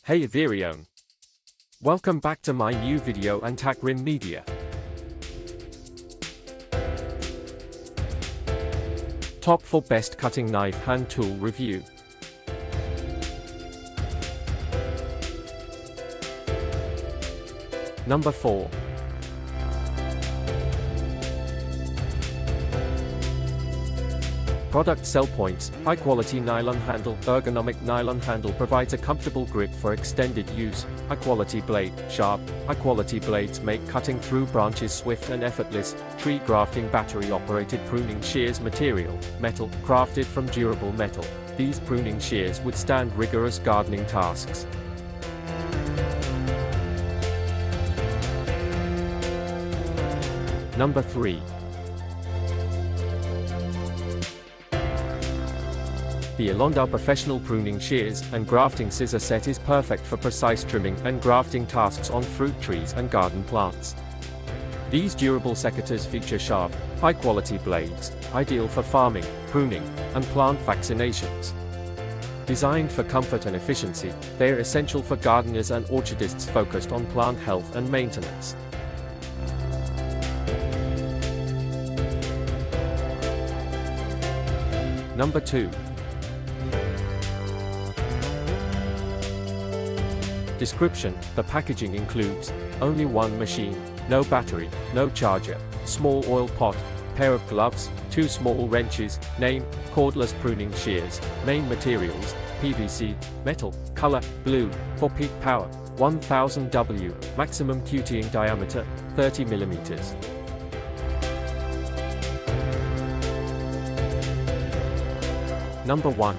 Hey everyone! Welcome back to my new video and Takrim Media. Top 4 Best Cutting Knife Hand Tool Review. Number 4. Product sell points: high quality nylon handle. Ergonomic nylon handle provides a comfortable grip for extended use. High quality blade, sharp. High quality blades make cutting through branches swift and effortless. Tree grafting, battery operated pruning shears. Material: metal, crafted from durable metal. These pruning shears withstand rigorous gardening tasks. Number 3. The Alonda Professional Pruning Shears and Grafting Scissor Set is perfect for precise trimming and grafting tasks on fruit trees and garden plants. These durable secateurs feature sharp, high-quality blades, ideal for farming, pruning, and plant vaccinations. Designed for comfort and efficiency, they are essential for gardeners and orchardists focused on plant health and maintenance. Number 2. Description: the packaging includes only one machine, no battery, no charger, small oil pot, pair of gloves, 2 small wrenches. Name: cordless pruning shears. Main materials: PVC, metal, color: blue. For peak power: 1000 W. Maximum QTing diameter: 30 mm. Number 1.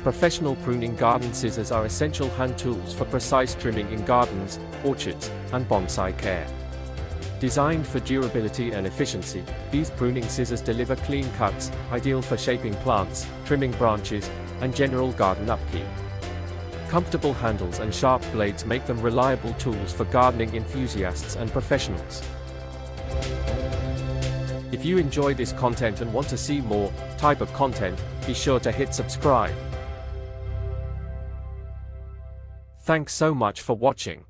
Professional pruning garden scissors are essential hand tools for precise trimming in gardens, orchards, and bonsai care. Designed for durability and efficiency, these pruning scissors deliver clean cuts, ideal for shaping plants, trimming branches, and general garden upkeep. Comfortable handles and sharp blades make them reliable tools for gardening enthusiasts and professionals. If you enjoy this content and want to see more type of content, be sure to hit subscribe. Thanks so much for watching.